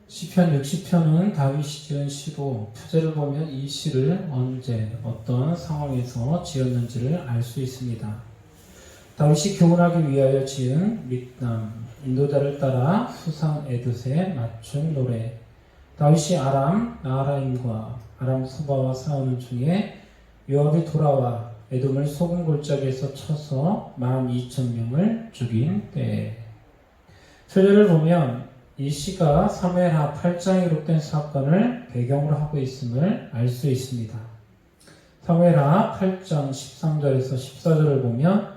시편 60편은 다윗이 지은 시로 표제를 보면 이 시를 언제 어떤 상황에서 지었는지를 알 수 있습니다. 다윗이 교훈하기 위하여 지은 믹남, 인도자를 따라 수상 에드세 맞춘 노래. 다윗이 아람 나하라임과 아람 소바와 싸우는 중에 요압이 돌아와 에돔을 소금 골짜기에서 쳐서 12,000명을 죽인 때에. 표제를 보면 이 시가 사무엘하 8장에 기록된 사건을 배경으로 하고 있음을 알 수 있습니다. 사무엘하 8장 13절에서 14절을 보면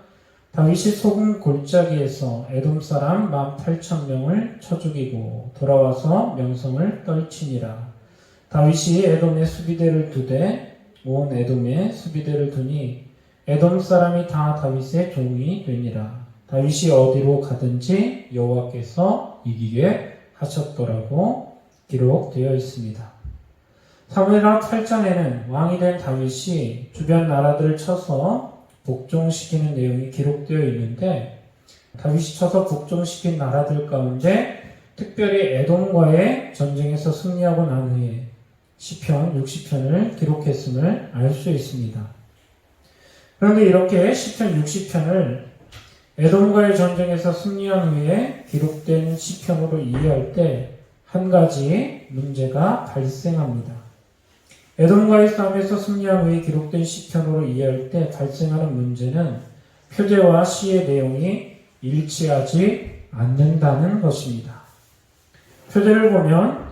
다윗이 소금 골짜기에서 에돔 사람 18,000명을 쳐 죽이고 돌아와서 명성을 떨치니라. 다윗이 에돔에 수비대를 두되 온 에돔에 수비대를 두니 에돔 사람이 다 다윗의 종이 되니라. 다윗이 어디로 가든지 여호와께서 이기게 하셨더라고 기록되어 있습니다. 사무엘하 8장에는 왕이 된 다윗이 주변 나라들을 쳐서 복종시키는 내용이 기록되어 있는데, 다윗이 쳐서 복종시킨 나라들 가운데 특별히 에돔과의 전쟁에서 승리하고 난 후에 시편 60편을 기록했음을 알 수 있습니다. 그런데 이렇게 시편 60편을 에돔과의 전쟁에서 승리한 후에 기록된 시편으로 이해할 때 한 가지 문제가 발생합니다. 에돔과의 싸움에서 승리한 후에 기록된 시편으로 이해할 때 발생하는 문제는 표제와 시의 내용이 일치하지 않는다는 것입니다. 표제를 보면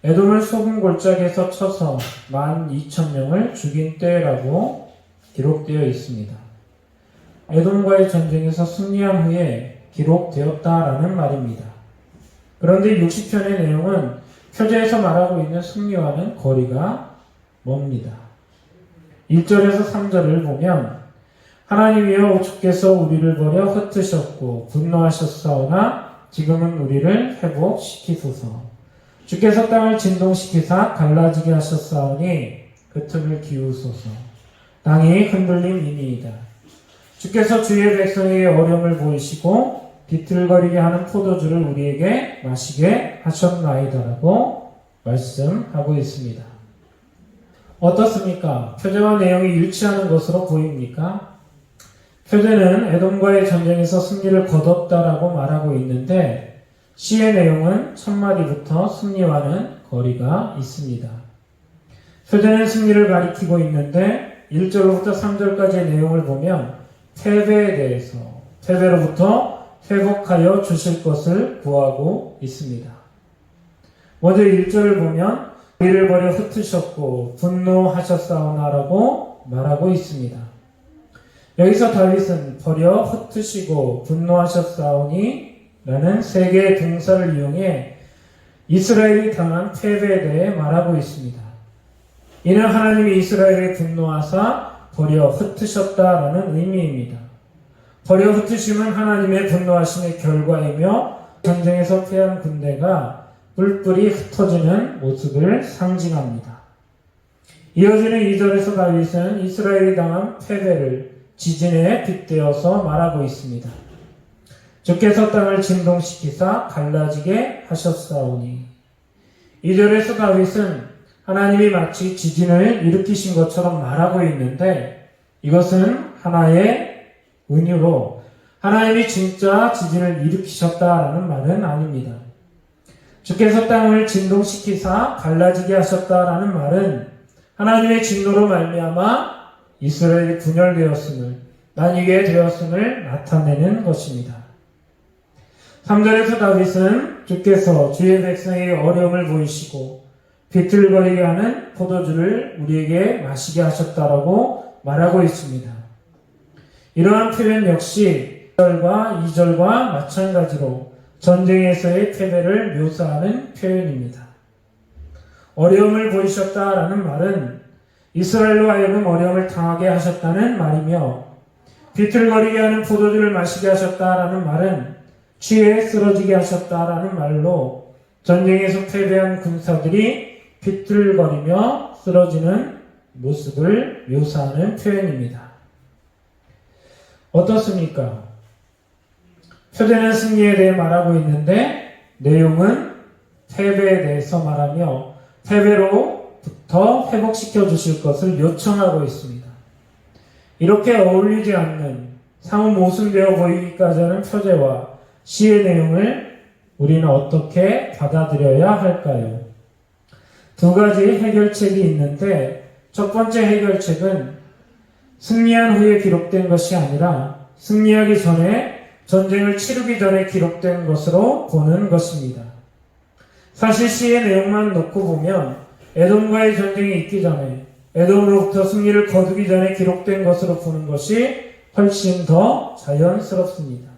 에돔을 소금 골짜기에서 쳐서 12,000명을 죽인 때라고 기록되어 있습니다. 에돔과의 전쟁에서 승리한 후에 기록되었다라는 말입니다. 그런데 60편의 내용은 표제에서 말하고 있는 승리와는 거리가 멉니다. 1절에서 3절을 보면 하나님이여 주께서 우리를 버려 흩으셨고 분노하셨사오나 지금은 우리를 회복시키소서. 주께서 땅을 진동시키사 갈라지게 하셨사오니 그 틈을 기우소서. 땅이 흔들림이니이다. 주께서 주의 백성에게 어려움을 보이시고 비틀거리게 하는 포도주를 우리에게 마시게 하셨나이다라고 말씀하고 있습니다. 어떻습니까? 표제와 내용이 일치하는 것으로 보입니까? 표제는 에돔과의 전쟁에서 승리를 거뒀다라고 말하고 있는데 시의 내용은 첫마디부터 승리와는 거리가 있습니다. 표제는 승리를 가리키고 있는데 1절부터 3절까지의 내용을 보면 패배에 대해서, 패배로부터 회복하여 주실 것을 구하고 있습니다. 먼저 1절을 보면 우리를 버려 흩으셨고 분노하셨사오나라고 말하고 있습니다. 여기서 다윗은 버려 흩으시고 분노하셨사오니 라는 세 개의 동사를 이용해 이스라엘이 당한 패배에 대해 말하고 있습니다. 이는 하나님이 이스라엘을 분노하사 버려 흩으셨다라는 의미입니다. 버려 흩으심은 하나님의 분노하심의 결과이며 전쟁에서 패한 군대가 뿔뿔이 흩어지는 모습을 상징합니다. 이어지는 2절에서 다윗은 이스라엘이 당한 패배를 지진에 빗대어서 말하고 있습니다. 주께서 땅을 진동시키사 갈라지게 하셨사오니. 2절에서 다윗은 하나님이 마치 지진을 일으키신 것처럼 말하고 있는데 이것은 하나의 은유로 하나님이 진짜 지진을 일으키셨다라는 말은 아닙니다. 주께서 땅을 진동시키사 갈라지게 하셨다라는 말은 하나님의 진노로 말미암아 이스라엘이 분열되었음을, 나뉘게 되었음을 나타내는 것입니다. 3절에서 다윗은 주께서 주의 백성에게 어려움을 보이시고 비틀거리게 하는 포도주를 우리에게 마시게 하셨다라고 말하고 있습니다. 이러한 표현 역시 1절과 2절과 마찬가지로 전쟁에서의 패배를 묘사하는 표현입니다. 어려움을 보이셨다라는 말은 이스라엘로 하여금 어려움을 당하게 하셨다는 말이며 비틀거리게 하는 포도주를 마시게 하셨다라는 말은 취해 쓰러지게 하셨다라는 말로 전쟁에서 패배한 군사들이 비틀거리며 쓰러지는 모습을 묘사하는 표현입니다. 어떻습니까? 표제는 승리에 대해 말하고 있는데 내용은 패배에 대해서 말하며 패배로부터 회복시켜 주실 것을 요청하고 있습니다. 이렇게 어울리지 않는 사뭇 모순되어 보이기까지 하는 표제와 시의 내용을 우리는 어떻게 받아들여야 할까요? 두 가지 해결책이 있는데 첫 번째 해결책은 승리한 후에 기록된 것이 아니라 승리하기 전에 전쟁을 치르기 전에 기록된 것으로 보는 것입니다. 사실 시의 내용만 놓고 보면 에돔과의 전쟁이 있기 전에 에돔으로부터 승리를 거두기 전에 기록된 것으로 보는 것이 훨씬 더 자연스럽습니다.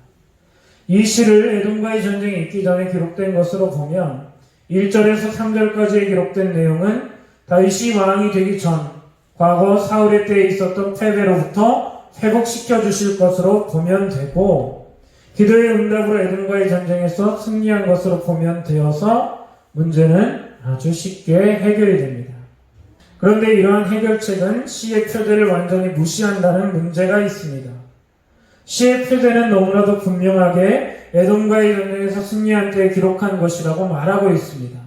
이 시를 에돔과의 전쟁이 있기 전에 기록된 것으로 보면 1절에서 3절까지에 기록된 내용은 다윗이 왕이 되기 전 과거 사울의 때에 있었던 패배로부터 회복시켜 주실 것으로 보면 되고 기도의 응답으로 에돔과의 전쟁에서 승리한 것으로 보면 되어서 문제는 아주 쉽게 해결이 됩니다. 그런데 이러한 해결책은 시의 표제를 완전히 무시한다는 문제가 있습니다. 시의 표제는 너무나도 분명하게 에돔과의 전쟁에서 승리한 때에 기록한 것이라고 말하고 있습니다.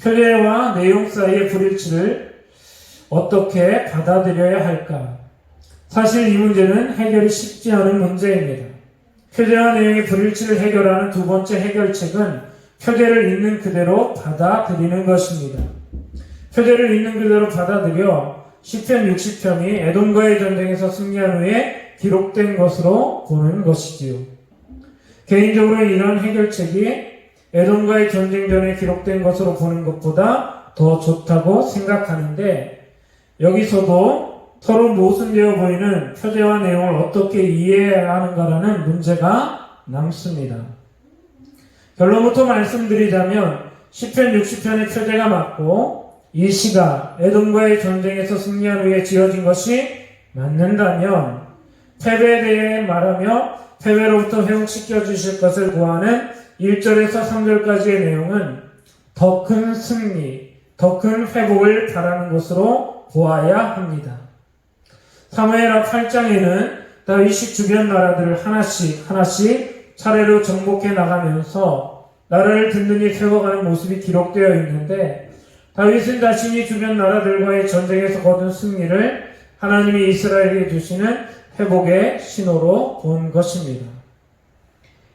표제와 내용 사이의 불일치를 어떻게 받아들여야 할까? 사실 이 문제는 해결이 쉽지 않은 문제입니다. 표제와 내용의 불일치를 해결하는 두 번째 해결책은 표제를 있는 그대로 받아들이는 것입니다. 표제를 있는 그대로 받아들여 시편 60편이 에돔과의 전쟁에서 승리한 후에 기록된 것으로 보는 것이지요. 개인적으로 이런 해결책이 에돔과의 전쟁 전에 기록된 것으로 보는 것보다 더 좋다고 생각하는데 여기서도 서로 모순되어 보이는 표제와 내용을 어떻게 이해해야 하는가라는 문제가 남습니다. 결론부터 말씀드리자면 시편 60편의 표제가 맞고 이 시가 에돔과의 전쟁에서 승리한 후에 지어진 것이 맞는다면 패배에 대해 말하며 패배로부터 회복시켜 주실 것을 구하는 1절에서 3절까지의 내용은 더 큰 승리, 더 큰 회복을 바라는 것으로 보아야 합니다. 사무엘하 8장에는 다윗이 주변 나라들을 하나씩 차례로 정복해 나가면서 나라를 든든히 세워가는 모습이 기록되어 있는데 다윗은 자신이 주변 나라들과의 전쟁에서 거둔 승리를 하나님이 이스라엘에게 주시는 회복의 신호로 본 것입니다.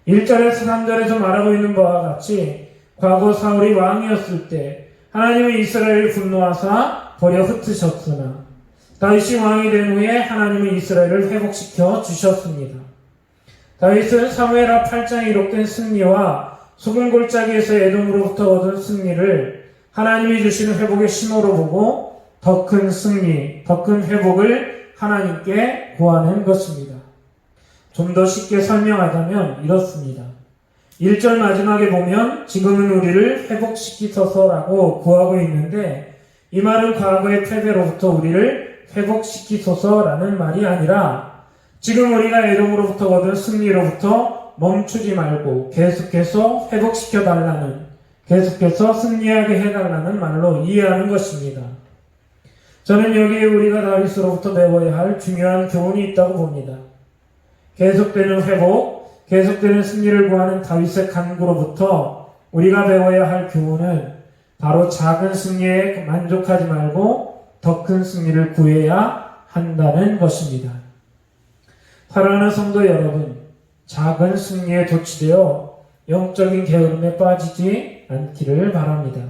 1절에서 3절에서 말하고 있는 바와 같이 과거 사울이 왕이었을 때 하나님은 이스라엘을 분노하사 버려 흩으셨으나 다윗이 왕이 된 후에 하나님은 이스라엘을 회복시켜 주셨습니다. 다윗은 사무엘하 8장에 기록된 승리와 소금 골짜기에서 에돔으로부터 얻은 승리를 하나님이 주시는 회복의 신호로 보고 더 큰 승리, 더 큰 회복을 하나님께 구하는 것입니다. 좀 더 쉽게 설명하자면 이렇습니다. 1절 마지막에 보면 지금은 우리를 회복시키소서라고 구하고 있는데 이 말은 과거의 패배로부터 우리를 회복시키소서라는 말이 아니라 지금 우리가 에돔으로부터 얻은 승리로부터 멈추지 말고 계속해서 회복시켜달라는, 계속해서 승리하게 해달라는 말로 이해하는 것입니다. 저는 여기에 우리가 다윗으로부터 배워야 할 중요한 교훈이 있다고 봅니다. 계속되는 회복, 계속되는 승리를 구하는 다윗의 간구로부터 우리가 배워야 할 교훈은 바로 작은 승리에 만족하지 말고 더 큰 승리를 구해야 한다는 것입니다. 사랑하는 성도 여러분, 작은 승리에 도취되어 영적인 게으름에 빠지지 않기를 바랍니다.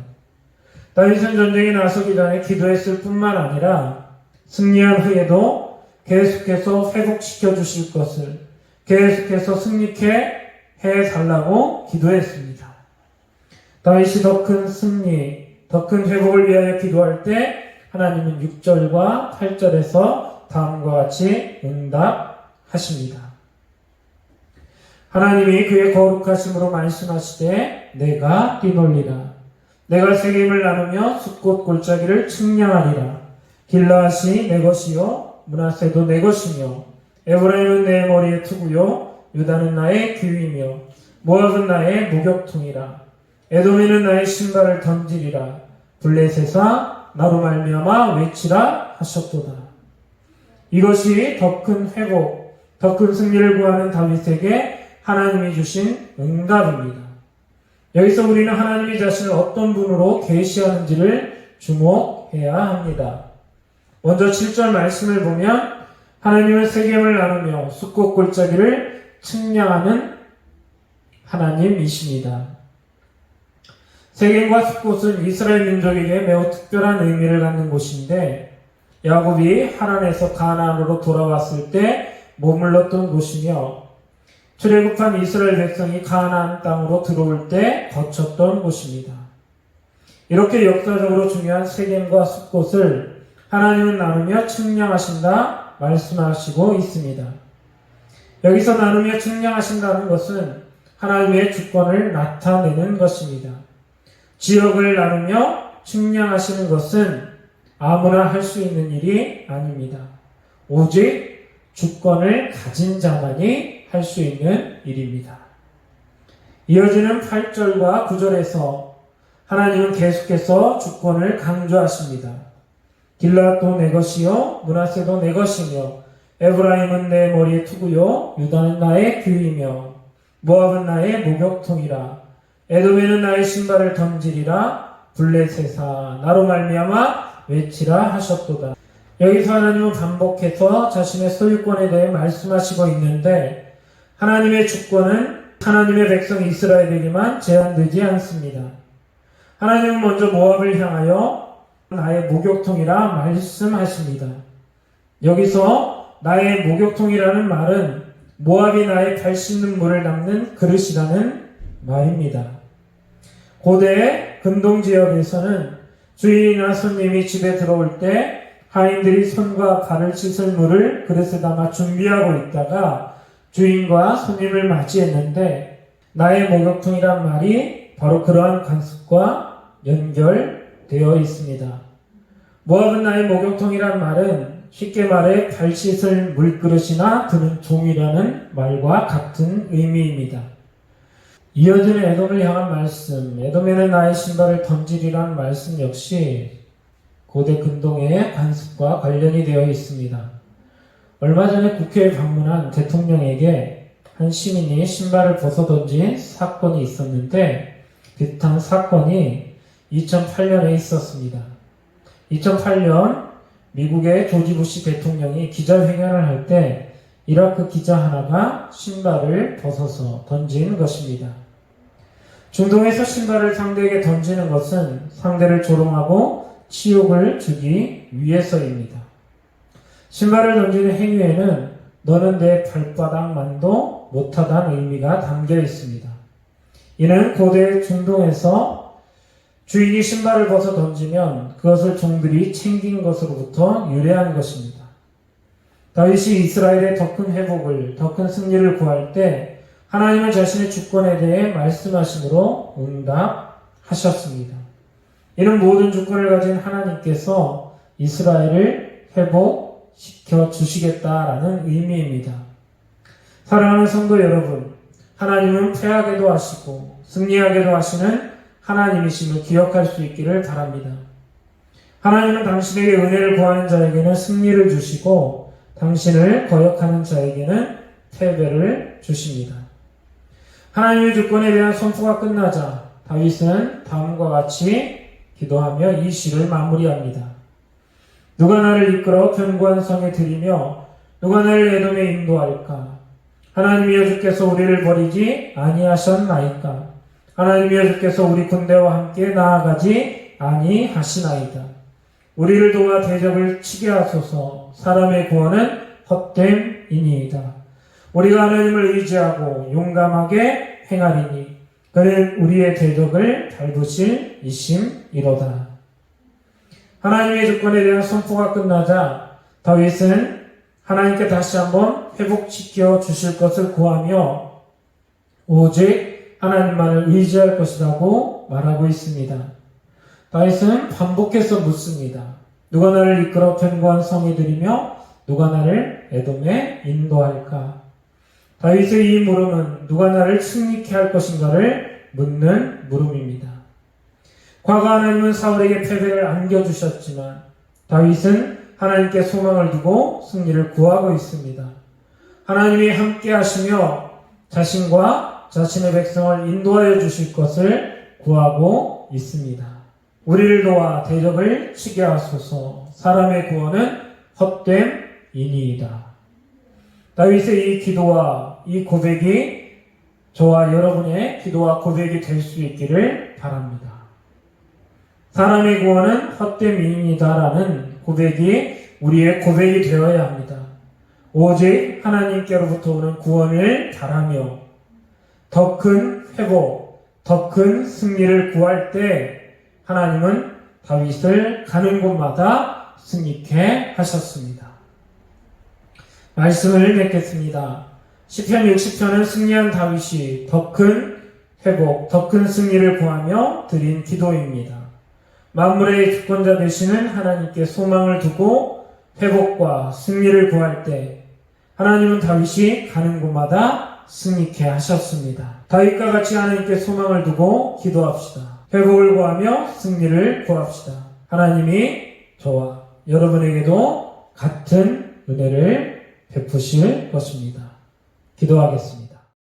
다윗은 전쟁에 나서기 전에 기도했을 뿐만 아니라 승리한 후에도 계속해서 회복시켜 주실 것을 계속해서 승리케 해달라고 기도했습니다. 다윗이 더 큰 승리, 더 큰 회복을 위하여 기도할 때 하나님은 6절과 8절에서 다음과 같이 응답하십니다. 하나님이 그의 거룩하심으로 말씀하시되 내가 뛰놀리라. 내가 세겜을 나누며 숫꽃 골짜기를 측량하리라. 길라앗이 내 것이요 므낫세도 내 것이며 에브라임은 내 머리의 투구요 유다는 나의 귀위며 모압은 나의 목욕통이라. 에돔에는 나의 신발을 던지리라. 블레셋아 나로 말미암아 외치라 하셨도다. 이것이 더 큰 회복, 더 큰 승리를 구하는 다윗에게 하나님이 주신 응답입니다. 여기서 우리는 하나님이 자신을 어떤 분으로 계시하는지를 주목해야 합니다. 먼저 7절 말씀을 보면 하나님은 세겜을 나누며 숫꽃 골짜기를 측량하는 하나님이십니다. 세겜과 숫꽃은 이스라엘 민족에게 매우 특별한 의미를 갖는 곳인데 야곱이 하란에서 가나안으로 돌아왔을 때 머물렀던 곳이며 출애굽한 이스라엘 백성이 가나안 땅으로 들어올 때 거쳤던 곳입니다. 이렇게 역사적으로 중요한 세겜과 숫꽃을 하나님은 나누며 측량하신다 말씀하시고 있습니다. 여기서 나누며 측량하신다는 것은 하나님의 주권을 나타내는 것입니다. 지역을 나누며 측량하시는 것은 아무나 할 수 있는 일이 아닙니다. 오직 주권을 가진 자만이 할 수 있는 일입니다. 이어지는 8절과 9절에서 하나님은 계속해서 주권을 강조하십니다. 길앗도 내 것이요 므낫세도 내 것이며 에브라임은 내 머리의 투구요 유다는 나의 규이며 모압은 나의 목욕통이라 에돔에는 나의 신발을 던지리라 블레셋아 나로 말미암아 외치라 하셨도다. 여기서 하나님은 반복해서 자신의 소유권에 대해 말씀하시고 있는데 하나님의 주권은 하나님의 백성 이스라엘에게만 제한되지 않습니다. 하나님은 먼저 모압을 향하여 나의 목욕통이라 말씀하십니다. 여기서 나의 목욕통이라는 말은 모압이 나의 발 씻는 물을 담는 그릇이라는 말입니다. 고대 근동 지역에서는 주인이나 손님이 집에 들어올 때 하인들이 손과 발을 씻을 물을 그릇에 담아 준비하고 있다가 주인과 손님을 맞이했는데 나의 목욕통이란 말이 바로 그러한 관습과 연결되어 있습니다. 모압은 나의 목욕통이란 말은 쉽게 말해 발 씻을 물그릇이나 드는 종이라는 말과 같은 의미입니다. 이어지는 에돔을 향한 말씀, 에돔에는 나의 신발을 던지리라는 말씀 역시 고대 근동의 관습과 관련이 되어 있습니다. 얼마 전에 국회에 방문한 대통령에게 한 시민이 신발을 벗어던진 사건이 있었는데 비슷한 사건이 2008년에 있었습니다. 2008년 미국의 조지 부시 대통령이 기자회견을 할 때 이라크 기자 하나가 신발을 벗어서 던진 것입니다. 중동에서 신발을 상대에게 던지는 것은 상대를 조롱하고 치욕을 주기 위해서입니다. 신발을 던지는 행위에는 너는 내 발바닥만도 못하다는 의미가 담겨 있습니다. 이는 고대 중동에서 주인이 신발을 벗어 던지면 그것을 종들이 챙긴 것으로부터 유래한 것입니다. 다윗이 이스라엘의 더 큰 회복을, 더 큰 승리를 구할 때 하나님은 자신의 주권에 대해 말씀하심으로 응답하셨습니다. 이는 모든 주권을 가진 하나님께서 이스라엘을 회복시켜 주시겠다라는 의미입니다. 사랑하는 성도 여러분, 하나님은 패하게도 하시고 승리하게도 하시는 하나님이심을 기억할 수 있기를 바랍니다. 하나님은 당신에게 은혜를 구하는 자에게는 승리를 주시고 당신을 거역하는 자에게는 패배를 주십니다. 하나님의 주권에 대한 선포가 끝나자 다윗은 다음과 같이 기도하며 이 시를 마무리합니다. 누가 나를 이끌어 견고한 성에 들이며 누가 나를 에돔에 인도할까? 하나님이여 주께서 우리를 버리지 아니하셨나이까? 하나님이여 주께서 우리 군대와 함께 나아가지 아니하시나이다. 우리를 도와 대적을 치게 하소서. 사람의 구원은 헛됨이니이다. 우리가 하나님을 의지하고 용감하게 행하리니 그는 우리의 대적을 밟으실 이심이로다. 하나님의 주권에 대한 선포가 끝나자 다윗은 하나님께 다시 한번 회복시켜 주실 것을 구하며 오직 하나님만을 의지할 것이라고 말하고 있습니다. 다윗은 반복해서 묻습니다. 누가 나를 이끌어 견고한 성에 들이며 누가 나를 에돔에 인도할까? 다윗의 이 물음은 누가 나를 승리케 할 것인가를 묻는 물음입니다. 과거 하나님은 사울에게 패배를 안겨주셨지만 다윗은 하나님께 소망을 두고 승리를 구하고 있습니다. 하나님이 함께 하시며 자신과 자신의 백성을 인도하여 주실 것을 구하고 있습니다. 우리를 도와 대적을 치게 하소서. 사람의 구원은 헛됨이니이다. 다윗의 이 기도와 이 고백이 저와 여러분의 기도와 고백이 될 수 있기를 바랍니다. 사람의 구원은 헛됨이니이다라는 고백이 우리의 고백이 되어야 합니다. 오직 하나님께로부터 오는 구원을 바라며 더 큰 회복, 더 큰 승리를 구할 때 하나님은 다윗을 가는 곳마다 승리케 하셨습니다. 말씀을 맺겠습니다. 시편 60편은 승리한 다윗이 더 큰 회복, 더 큰 승리를 구하며 드린 기도입니다. 만물의 주권자 되시는 하나님께 소망을 두고 회복과 승리를 구할 때 하나님은 다윗이 가는 곳마다 승리케 하셨습니다. 다윗과 같이 하나님께 소망을 두고 기도합시다. 회복을 구하며 승리를 구합시다. 하나님이 저와 여러분에게도 같은 은혜를 베푸실 것입니다. 기도하겠습니다.